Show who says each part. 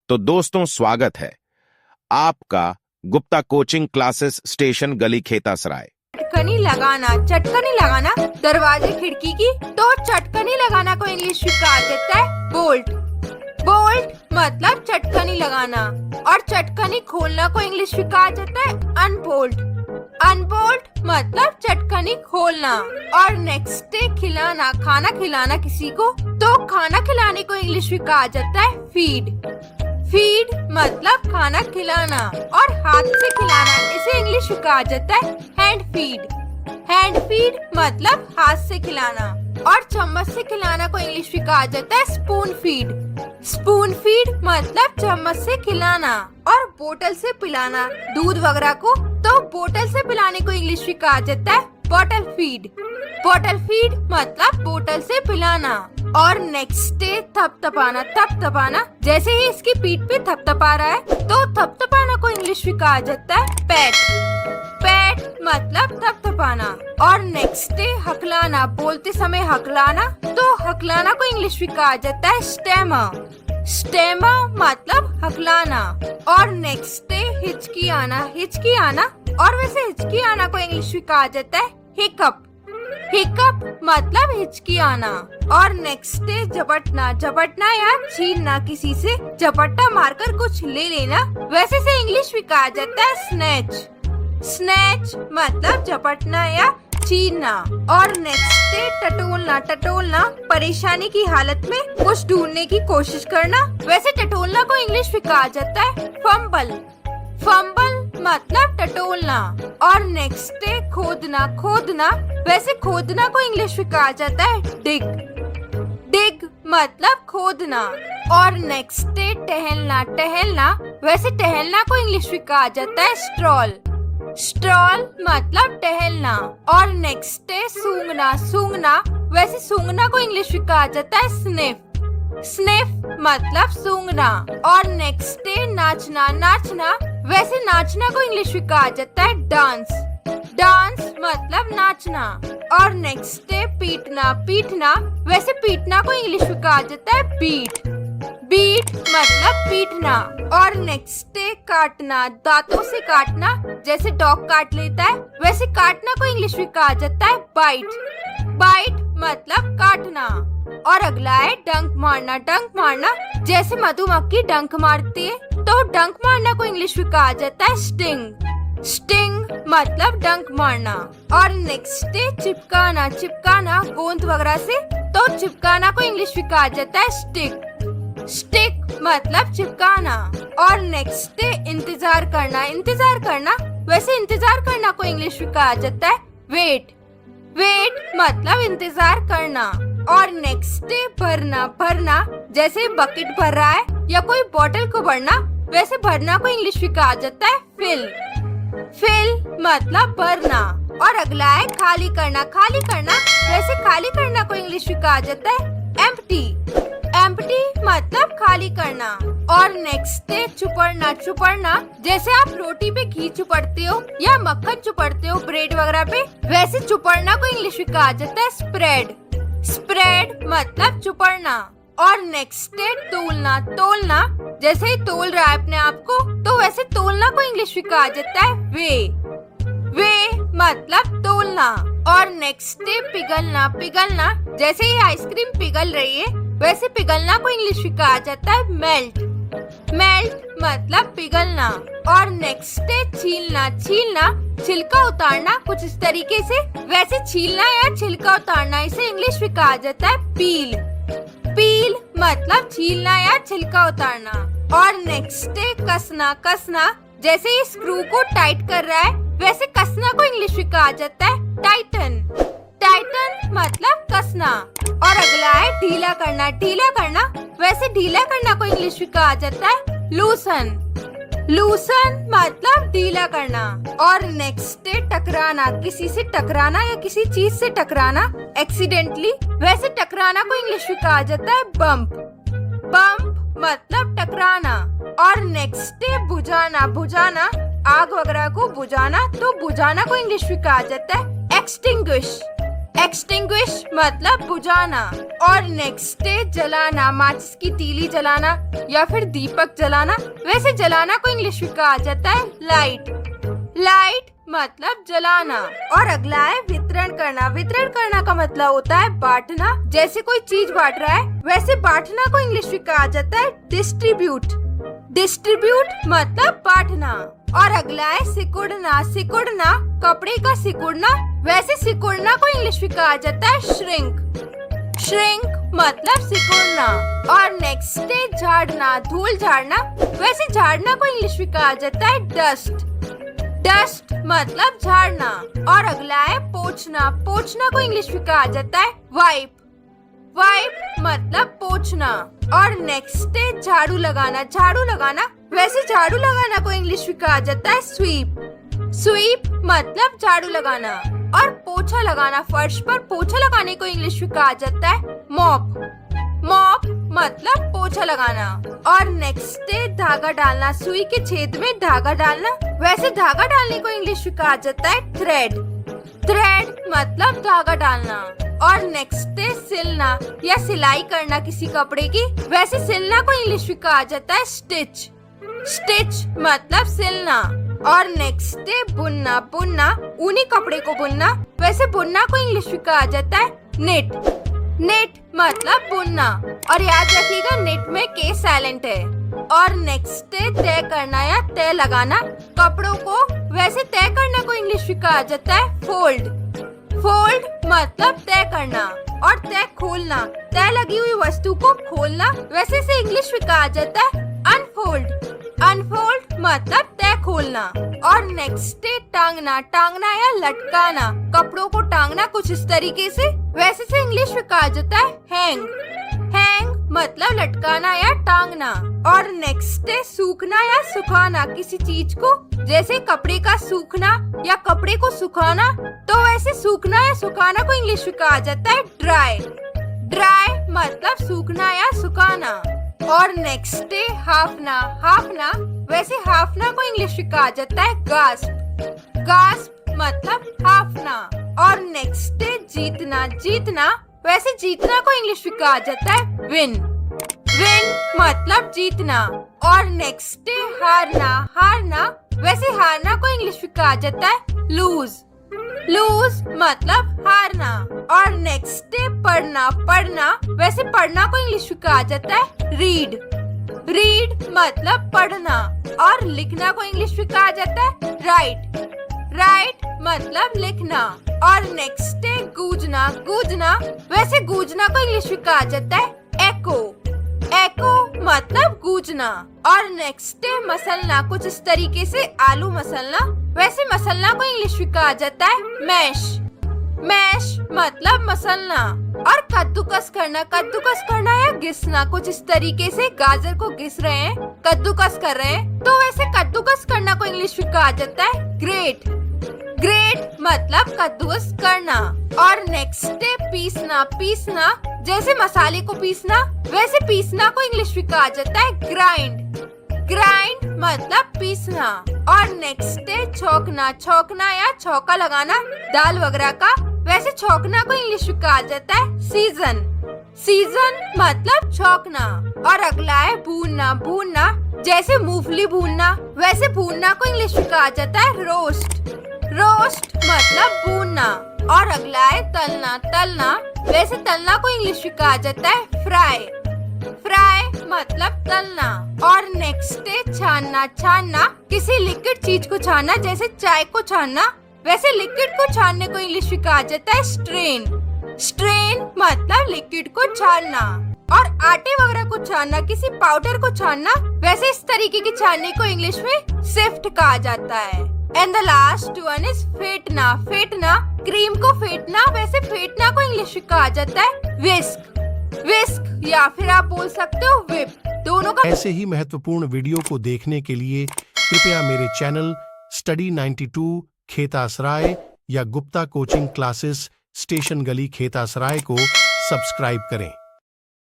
Speaker 1: तो दोस्तों स्वागत है आपका गुप्ता कोचिंग क्लासेस स्टेशन गली खेतासराय।
Speaker 2: चटकनी लगाना दरवाजे खिड़की की, तो चटकनी लगाना को इंग्लिश में कहा जाता है बोल्ट। बोल्ट मतलब चटकनी लगाना, और चटकनी खोलना को इंग्लिश में कहा जाता है अनबोल्ट। अनबोल्ट मतलब चटकनी खोलना। और नेक्स्ट है खिलाना, खाना खिलाना किसी को, तो खाना खिलाने को इंग्लिश में कहा जाता है फीड। फीड मतलब खाना खिलाना और हाथ से खिलाना, इसे इंग्लिश में कहा जाता है हैंड फीड। हैंड फीड मतलब हाथ से खिलाना। और चम्मच से खिलाना को इंग्लिश में कहा जाता है स्पून फीड। स्पून फीड मतलब चम्मच से खिलाना। और बोतल से पिलाना दूध वगैरह को, तो बोतल से पिलाने को इंग्लिश में कहा जाता है बॉटल फीड। बॉटल फीड मतलब बोतल से पिलाना। और नेक्स्ट है थपथपाना। थपथपाना जैसे ही इसकी पीठ पे थपथपा रहा है, तो थपथपाना को इंग्लिश में कहा जाता है पैट। पैट मतलब थपथपाना। और नेक्स्ट है हकलाना, बोलते समय हकलाना, तो हकलाना को इंग्लिश में कहा जाता है स्टेमर। स्टेमर मतलब हकलाना। और नेक्स्ट है हिचकी आना। हिचकी आना, और वैसे हिचकी आना को इंग्लिश में कहा जाता है हिकअप। हिकअप मतलब हिचकी आना। और नेक्स्ट है झपटना। झपटना या छीनना, किसी से झपट्टा मारकर कुछ ले लेना, वैसे से इंग्लिश में कहा जाता है स्नैच। स्नैच मतलब झपटना या छीनना। और नेक्स्ट है टटोलना। टटोलना परेशानी की हालत में कुछ ढूंढने की कोशिश करना, वैसे टटोलना को इंग्लिश में कहा जाता है फंबल। फंबल मतलब टटोलना। और नेक्स्ट है खोदना। खोदना वैसे खोदना को इंग्लिश में कहा जाता है डिग। डिग मतलब खोदना। और नेक्स्ट है टहलना। टहलना वैसे टहलना को इंग्लिश में कहा जाता है स्ट्रॉल। स्ट्रॉल मतलब टहलना। और नेक्स्ट है सूंघना। सूंघना वैसे सूंघना को इंग्लिश में कहा जाता है स्निफ। स्निफ मतलब सूंघना। और नेक्स्ट है नाचना। नाचना वैसे नाचना को इंग्लिश में कहा जाता है डांस। डांस मतलब नाचना। और नेक्स्ट है पीटना। पीटना वैसे पीटना को इंग्लिश में कहा जाता है बीट। बीट मतलब पीटना। और नेक्स्ट है काटना। दांतों से काटना, जैसे डॉग काट लेता है, वैसे काटना को इंग्लिश में कहा जाता है बाइट। बाइट मतलब काटना। और अगला है डंक मारना। डंक मारना जैसे मधुमक्खी डंक मारती है, तो डंक मारना को इंग्लिश में कहा जाता है स्टिंग। स्टिंग मतलब डंक मारना। और नेक्स्ट है चिपकाना। चिपकाना गोंद वगैरह से, तो चिपकाना को इंग्लिश में कहा जाता है स्टिक। स्टिक मतलब चिपकाना। और नेक्स्ट है इंतजार करना। इंतजार करना वैसे इंतजार करना को इंग्लिश में कहा जाता है वेट। वेट मतलब इंतजार करना। और नेक्स्ट है भरना। भरना जैसे बकेट भर रहा है या कोई बोतल को भरना, वैसे भरना को इंग्लिश में कहा जाता है फिल। फिल मतलब भरना। और अगला है खाली करना। खाली करना वैसे खाली करना को इंग्लिश में कहा जाता है एम्प्टी। एम्प्टी मतलब खाली करना। और नेक्स्ट है चुपड़ना। चुपड़ना जैसे आप रोटी पे घी चुपड़ते हो या मक्खन चुपड़ते हो ब्रेड वगैरह पे, वैसे चुपड़ना को इंग्लिश में कहा जाता है स्प्रेड। स्प्रेड मतलब चुपड़ना। और नेक्स्ट है तोलना। तोलना जैसे ही तोल रहा है अपने आप को, तो वैसे तोलना को इंग्लिश में कहा जाता है वे। वे मतलब तोलना। और नेक्स्ट है पिघलना। पिघलना जैसे ही आइसक्रीम पिघल रही है, वैसे पिघलना को इंग्लिश में कहा जाता है मेल्ट। मेल्ट मतलब पिघलना। और नेक्स्ट है छीलना। छीलना छिलका उतारना कुछ इस तरीके से, वैसे छीलना या छिलका उतारना, इसे इंग्लिश में कहा जाता है पील। पील मतलब छीलना या छिलका उतारना। और नेक्स्ट है कसना। कसना जैसे ही स्क्रू को टाइट कर रहा है, वैसे कसना को इंग्लिश में कहा जाता है टाइटन। टाइटन मतलब कसना। और अगला है ढीला करना। ढीला करना वैसे ढीला करना को इंग्लिश में कहा जाता है लूसन। लूसन मतलब ढीला करना। और नेक्स्ट है टकराना। किसी से टकराना या किसी चीज से टकराना एक्सीडेंटली, वैसे टकराना को इंग्लिश में कहा जाता है बम्प। बम्प मतलब टकराना। और नेक्स्ट है बुझाना। बुझाना आग वगैरह को बुझाना, तो बुझाना को इंग्लिश में कहा जाता है एक्सटिंग्विश। एक्सटिंग्विश मतलब बुझाना और नेक्स्ट जलाना, माचिस की तीली जलाना या फिर दीपक जलाना। वैसे जलाना को इंग्लिश में कहा जाता है लाइट। लाइट मतलब जलाना। और अगला है वितरण करना। वितरण करना का मतलब होता है बांटना। जैसे कोई चीज बांट रहा है वैसे बांटना को इंग्लिश में कहा जाता है डिस्ट्रीब्यूट। डिस्ट्रीब्यूट मतलब बांटना। और अगला है सिकुड़ना। सिकुड़ना कपड़े का सिकुड़ना। वैसे सिकुड़ना को इंग्लिश में कहा जाता है श्रिंक। श्रिंक मतलब सिकुड़ना। और नेक्स्ट है झाड़ना, धूल झाड़ना। वैसे झाड़ना को इंग्लिश में कहा जाता है डस्ट। डस्ट मतलब झाड़ना। और अगला है पोंछना। पोंछना को इंग्लिश में कहा जाता है वाइप। वाइप मतलब पोंछना। और नेक्स्ट है झाड़ू लगाना। झाड़ू लगाना वैसे झाड़ू लगाना को इंग्लिश में कहा जाता है स्वीप। स्वीप मतलब झाड़ू लगाना। और पोछा लगाना, फर्श पर पोछा लगाने को इंग्लिश में कहा जाता है मॉप। मॉप मतलब पोछा लगाना। और नेक्स्ट है धागा डालना। सुई के छेद में धागा डालना। वैसे धागा डालने को इंग्लिश में कहा जाता है थ्रेड। थ्रेड मतलब धागा डालना। और नेक्स्ट है सिलना या सिलाई करना किसी कपड़े की। वैसे सिलना को इंग्लिश में कहा जाता है स्टिच। स्टिच मतलब सिलना। और नेक्स्ट है बुनना। बुनना ऊनी कपड़े को बुनना। वैसे बुनना को इंग्लिश में कहा जाता है निट। निट मतलब बुनना। और याद रखिएगा निट में के साइलेंट है। और नेक्स्ट है तय करना या तय लगाना कपड़ों को। वैसे तय करना को इंग्लिश में कहा जाता है फोल्ड। फोल्ड मतलब तय करना। और तय खोलना, तय लगी हुई वस्तु को खोलना। वैसे इसे इंग्लिश में कहा जाता है अनफोल्ड। अनफोल्ड मतलब तय खोलना। और नेक्स्ट है टांगना। टांगना या लटकाना कपड़ों को टांगना कुछ इस तरीके से। वैसे इसे इंग्लिश में कहा जाता है हैंग। हैंग मतलब लटकाना या टांगना। और नेक्स्ट है सूखना या सुखाना किसी चीज को। जैसे कपड़े का सूखना या कपड़े को सुखाना। तो वैसे सूखना या सुखाना को इंग्लिश में कहा जाता है ड्राई। ड्राई मतलब सूखना या सुखाना। और नेक्स्ट है हाफना। हाफना वैसे हाफना को इंग्लिश में कहा जाता है गास्प। गास्प मतलब हाफना। और नेक्स्ट है जीतना। जीतना वैसे जीतना को इंग्लिश में कहा जाता है विन। विन मतलब जीतना। और नेक्स्ट है हारना। हारना वैसे हारना को इंग्लिश में कहा जाता है लूज। लूज मतलब हारना। और नेक्स्ट है पढ़ना। पढ़ना वैसे पढ़ना को इंग्लिश में कहा जाता है रीड। रीड मतलब पढ़ना। और लिखना को इंग्लिश में कहा जाता है राइट। राइट मतलब लिखना। और नेक्स्ट है गूंजना। गूंजना वैसे गूंजना को इंग्लिश में कहा जाता है एको। एको मतलब गूंजना। और नेक्स्ट है मसलना कुछ इस तरीके से आलू मसलना। वैसे मसलना को इंग्लिश में कहा जाता है मैश। मैश मतलब मसलना। और कद्दूकस करना। कद्दूकस करना या घिसना कुछ इस तरीके से गाजर को घिस रहे हैं, कद्दूकस कर रहे हैं। तो वैसे कद्दूकस करना को इंग्लिश में कहा जाता है ग्रेट। ग्रेट मतलब कद्दूकस करना। और नेक्स्ट है पीसना। पीसना जैसे मसाले को पीसना। वैसे पीसना को इंग्लिश में कहा जाता है ग्राइंड। ग्राइंड मतलब पीसना। और नेक्स्ट है छौंकना। छौंकना या छौंका लगाना दाल वगैरह का। वैसे छौंकना को इंग्लिश में कहा जाता है सीजन। सीजन मतलब छौंकना। और अगला है भूनना। भूनना जैसे मूंगफली भूनना। वैसे भूनना को इंग्लिश में कहा जाता है रोस्ट। रोस्ट मतलब भूनना। और अगला है तलना। तलना वैसे तलना को इंग्लिश में कहा जाता है फ्राई। फ्राई मतलब तलना। और नेक्स्ट है छानना। छानना किसी लिक्विड चीज को छानना जैसे चाय को छानना। वैसे लिक्विड को छानने को इंग्लिश में कहा जाता है स्ट्रेन। स्ट्रेन मतलब लिक्विड को छानना। और आटे वगैरह को छानना किसी पाउडर को छानना। वैसे इस तरीके की छानने को इंग्लिश में सिफ्ट कहा जाता है। And the last one is फेंटना। फेंटना क्रीम को फेंटना। वैसे फेंटना को इंग्लिश में कहा जाता है विस्क। विस्क या फिर आप बोल सकते हो whip। दोनों का
Speaker 3: ऐसे ही महत्वपूर्ण वीडियो को देखने के लिए कृपया मेरे चैनल स्टडी 92 खेतासराय या गुप्ता कोचिंग क्लासेस स्टेशन गली खेतासराय को सब्सक्राइब करें।